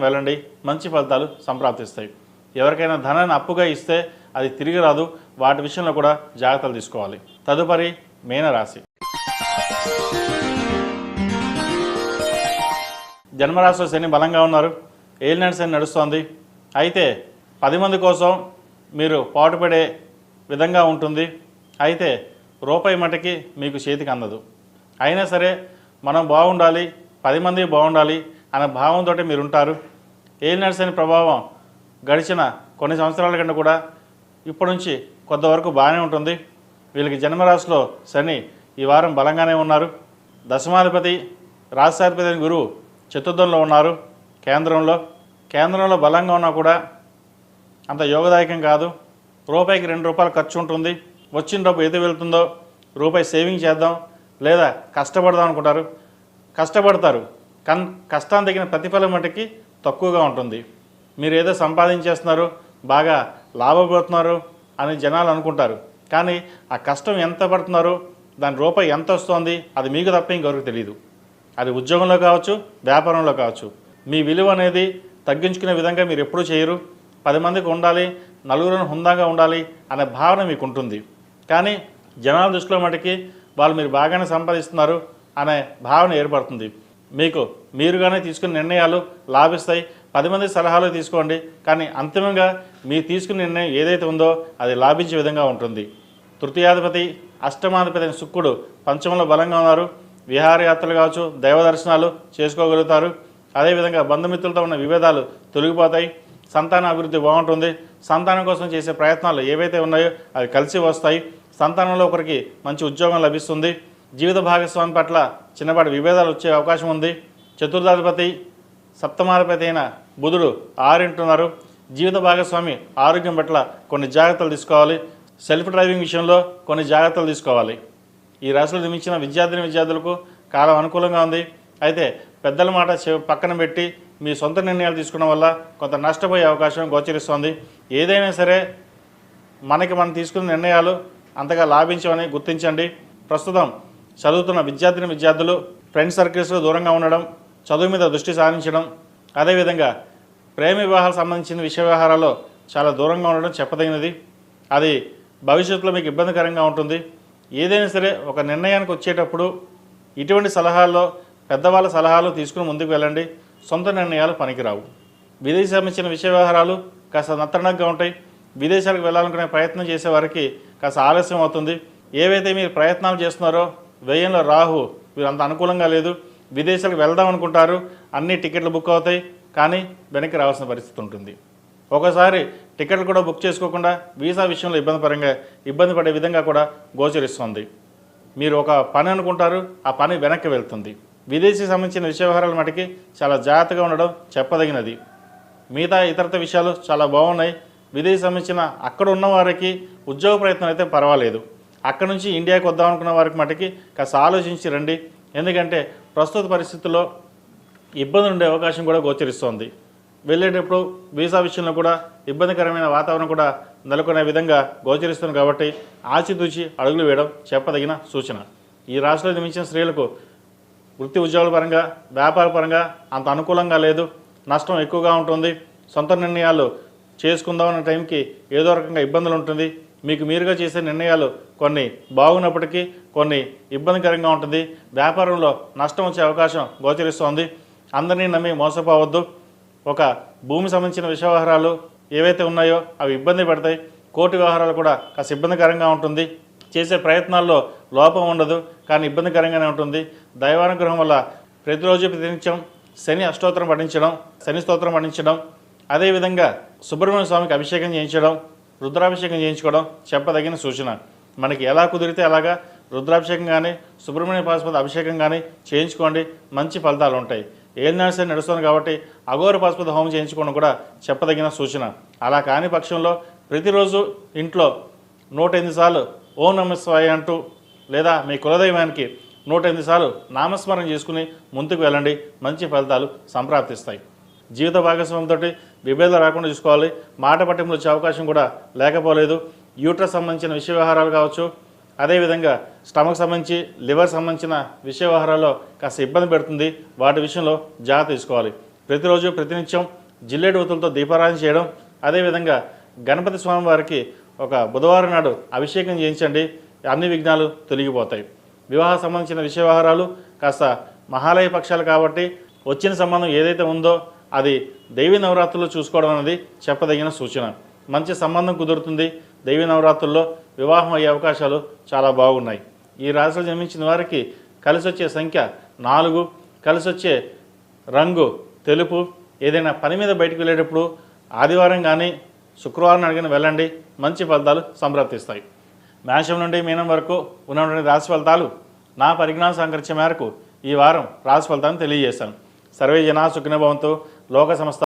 వెళ్ళండి, మంచి ఫలితాలు సంప్రాప్తిస్తాయి. ఎవరికైనా ధనాన్ని అప్పుగా ఇస్తే అది తిరిగి రాదు, వాటి విషయంలో కూడా జాగ్రత్తలు తీసుకోవాలి. తదుపరి మీనరాశి. జన్మరాశిలో శని బలంగా ఉన్నారు, ఏలినాటి శని నడుస్తోంది. అయితే 10 మంది కోసం మీరు పాటుపడే విధంగా ఉంటుంది. అయితే రూపాయి మటుకి మీకు చేతికి అందదు. అయినా సరే మనం బాగుండాలి, 10 మంది బాగుండాలి అనే భావంతో మీరు ఉంటారు. ఏలినాటి శని ప్రభావం గడిచిన కొన్ని సంవత్సరాల కంటే కూడా ఇప్పటి నుంచి కొంతవరకు బాగానే ఉంటుంది. వీళ్ళకి జన్మరాశిలో శని ఈ వారం బలంగానే ఉన్నారు. దశమాధిపతి రాష్ట్రాధిపతి అయిన గురువు చతుర్థంలో ఉన్నారు. కేంద్రంలో బలంగా ఉన్నా కూడా అంత యోగదాయకం కాదు. రూపాయికి 2 రూపాయలు ఖర్చు ఉంటుంది. వచ్చిన డబ్బు ఏది వెళ్తుందో రూపాయి సేవింగ్ చేద్దాం లేదా కష్టపడదాం అనుకుంటారు, కష్టపడతారు. కష్టాన్ని తగిన ప్రతిఫలం మటుకి తక్కువగా ఉంటుంది. మీరు ఏదో సంపాదించేస్తున్నారు, బాగా లాభపడుతున్నారు అని జనాలు అనుకుంటారు. కానీ ఆ కష్టం ఎంత పడుతున్నారో దాని రూపాయి ఎంత వస్తుంది అది మీకు తప్ప ఇంకొకరికి తెలియదు. అది ఉద్యోగంలో కావచ్చు, వ్యాపారంలో కావచ్చు. మీ విలువ అనేది తగ్గించుకునే విధంగా మీరు ఎప్పుడూ చేయరు. 10 మందికి ఉండాలి, నలుగురు హుందాగా ఉండాలి అనే భావన మీకు ఉంటుంది. కానీ జనాల దృష్టిలో మటుకి వాళ్ళు మీరు బాగానే సంపాదిస్తున్నారు అనే భావన ఏర్పడుతుంది. మీరుగానే తీసుకునే నిర్ణయాలు లాభిస్తాయి. 10 మంది సలహాలు తీసుకోండి, కానీ అంతిమంగా మీరు తీసుకునే నిర్ణయం ఏదైతే ఉందో అది లాభించే విధంగా ఉంటుంది. తృతీయాధిపతి అష్టమాధిపతి అయిన శుక్రుడు పంచమంలో బలంగా ఉన్నారు. విహారయాత్రలు కావచ్చు, దైవ దర్శనాలు చేసుకోగలుగుతారు. అదేవిధంగా బంధుమిత్రులతో ఉన్న విభేదాలు తొలగిపోతాయి. సంతాన అభివృద్ధి బాగుంటుంది. సంతానం కోసం చేసే ప్రయత్నాలు ఏవైతే ఉన్నాయో అవి కలిసి వస్తాయి. సంతానంలో ఒకరికి మంచి ఉద్యోగం లభిస్తుంది. జీవిత భాగస్వామి పట్ల చిన్నపాటి విభేదాలు వచ్చే అవకాశం ఉంది. చతుర్థాధిపతి సప్తమాధిపతి అయిన బుధుడు 6 ఉన్నారు. జీవిత భాగస్వామి ఆరోగ్యం పట్ల కొన్ని జాగ్రత్తలు తీసుకోవాలి. సెల్ఫ్ డ్రైవింగ్ విషయంలో కొన్ని జాగ్రత్తలు తీసుకోవాలి. ఈ రాశిలో జన్మించిన విద్యార్థులకు కాలం అనుకూలంగా ఉంది. అయితే పెద్దల మాట పక్కన పెట్టి మీ సొంత నిర్ణయాలు తీసుకోవడం వల్ల కొంత నష్టపోయే అవకాశం గోచరిస్తోంది. ఏదైనా సరే మనం తీసుకున్న నిర్ణయాలు అంతగా లాభించవని గుర్తించండి. ప్రస్తుతం చదువుతున్న విద్యార్థులు ఫ్రెండ్ సర్కిల్స్లో దూరంగా ఉండడం, చదువు మీద దృష్టి సారించడం, అదేవిధంగా ప్రేమ వివాహాలకు సంబంధించిన విషయ వ్యవహారాల్లో చాలా దూరంగా ఉండడం చెప్పదగినది. అది భవిష్యత్తులో మీకు ఇబ్బందికరంగా ఉంటుంది. ఏదైనా సరే ఒక నిర్ణయానికి వచ్చేటప్పుడు ఇటువంటి సలహాల్లో పెద్దవాళ్ళ సలహాలు తీసుకుని ముందుకు వెళ్ళండి. సొంత నిర్ణయాలు పనికిరావు. విదేశీ సంబంధించిన విషయ వ్యవహారాలు కాస్త నత్తనగ్గా ఉంటాయి. విదేశాలకు వెళ్ళాలనుకునే ప్రయత్నం చేసే వారికి కాస్త ఆలస్యం అవుతుంది. ఏవైతే మీరు ప్రయత్నాలు చేస్తున్నారో వ్యయంలో రాహు మీరు అంత అనుకూలంగా లేదు. విదేశాలకు వెళ్దాం అనుకుంటారు, అన్ని టికెట్లు బుక్ అవుతాయి, కానీ వెనక్కి రావాల్సిన పరిస్థితి ఉంటుంది. ఒకసారి టికెట్లు కూడా బుక్ చేసుకోకుండా వీసా విషయంలో ఇబ్బంది పడే విధంగా కూడా గోచరిస్తుంది. మీరు ఒక పని అనుకుంటారు, ఆ పని వెనక్కి వెళ్తుంది. విదేశీ సంబంధించిన విషయ వ్యవహారాల మటుకి చాలా జాగ్రత్తగా ఉండడం చెప్పదగినది. మిగతా ఇతరత విషయాలు చాలా బాగున్నాయి. విదేశీ సంబంధించిన అక్కడ ఉన్న వారికి ఉద్యోగ ప్రయత్నం అయితే పర్వాలేదు. అక్కడ నుంచి ఇండియాకి వద్దాం అనుకున్న వారికి మటుకి కాస్త ఆలోచించి రండి. ఎందుకంటే ప్రస్తుత పరిస్థితుల్లో ఇబ్బందులు ఉండే అవకాశం కూడా గోచరిస్తోంది. వెళ్ళేటప్పుడు వీసా విషయంలో కూడా ఇబ్బందికరమైన వాతావరణం కూడా నెలకొనే విధంగా గోచరిస్తుంది. కాబట్టి ఆచితూచి అడుగులు వేయడం చెప్పదగిన సూచన. ఈ రాశిలో జన్మించిన స్త్రీలకు వృత్తి ఉద్యోగాల పరంగా, వ్యాపార పరంగా అంత అనుకూలంగా లేదు. నష్టం ఎక్కువగా ఉంటుంది. సొంత నిర్ణయాలు చేసుకుందామన్న టైంకి ఏదో రకంగా ఇబ్బందులు ఉంటుంది. మీకు మీరుగా చేసే నిర్ణయాలు కొన్ని బాగున్నప్పటికీ కొన్ని ఇబ్బందికరంగా ఉంటుంది. వ్యాపారంలో నష్టం వచ్చే అవకాశం గోచరిస్తోంది. అందరినీ నమ్మి మోసపోవద్దు. ఒక భూమి సంబంధించిన విషయ వ్యవహారాలు ఏవైతే ఉన్నాయో అవి ఇబ్బంది పడతాయి. కోర్టు వ్యవహారాలు కూడా కాస్త ఇబ్బందికరంగా ఉంటుంది. చేసే ప్రయత్నాల్లో లోపం ఉండదు, కానీ ఇబ్బందికరంగానే ఉంటుంది. దైవానుగ్రహం వల్ల ప్రతిరోజు ప్రతినిత్యం శని స్తోత్రం పఠించడం, అదేవిధంగా సుబ్రహ్మణ్య స్వామికి అభిషేకం చేయించడం, రుద్రాభిషేకం చేయించుకోవడం చెప్పదగిన సూచన. మనకి ఎలా కుదిరితే అలాగా రుద్రాభిషేకం కానీ సుబ్రహ్మణ్య పాశుపతి అభిషేకం కానీ చేయించుకోండి, మంచి ఫలితాలు ఉంటాయి. ఏలినాటి శని నడుస్తుంది కాబట్టి అఘోర పాశుపతి హోమం చేయించుకోవడం కూడా చెప్పదగిన సూచన. అలా కాని పక్షంలో ప్రతిరోజు ఇంట్లో 108 సార్లు ఓం నమః శివాయ అంటూ లేదా మీ కులదైవానికి 108 సార్లు నామస్మరణ చేసుకుని ముందుకు వెళ్ళండి. మంచి ఫలితాలు సంప్రాప్తిస్తాయి. జీవిత భాగస్వామితో విభేదాలు రాకుండా చూసుకోవాలి. మాట పట్టింపులు వచ్చే అవకాశం కూడా లేకపోలేదు. యూట్రస్ సంబంధించిన విషయ వ్యవహారాలు కావచ్చు, అదేవిధంగా స్టమక్ సంబంధించి లివర్ సంబంధించిన విషయ వ్యవహారాల్లో కాస్త ఇబ్బంది పెడుతుంది. వాటి విషయంలో జాగ్రత్త తీసుకోవాలి. ప్రతిరోజు ప్రతినిత్యం జిల్లేడు ఒత్తులతో దీపారాధన చేయడం, అదేవిధంగా గణపతి స్వామి వారికి ఒక బుధవారం నాడు అభిషేకం చేయించండి, అన్ని విఘ్నాలు తొలగిపోతాయి. వివాహ సంబంధించిన విషయ వ్యవహారాలు కాస్త మహాలయ పక్షాలు కాబట్టి వచ్చిన సంబంధం ఏదైతే ఉందో అది దేవీ నవరాత్రుల్లో చూసుకోవడం అనేది చెప్పదగిన సూచన. మంచి సంబంధం కుదురుతుంది. దేవీ నవరాత్రుల్లో వివాహం అయ్యే అవకాశాలు చాలా బాగున్నాయి. ఈ రాశిలో జన్మించిన వారికి కలిసి వచ్చే సంఖ్య 4, కలిసి వచ్చే రంగు తెలుపు. ఏదైనా పని మీద బయటకు వెళ్ళేటప్పుడు ఆదివారం కానీ శుక్రవారం అడిగిన వెళ్ళండి, మంచి ఫలితాలు సంప్రాప్తిస్తాయి. మేషం నుండి మీనం వరకు ఉన్నటువంటి రాశి ఫలితాలు నా పరిజ్ఞానం సంకరించే మేరకు ఈ వారం రాశి ఫలితాలను తెలియజేశాను. సర్వే జనా సుఖినో భవంతు. లోక సమస్త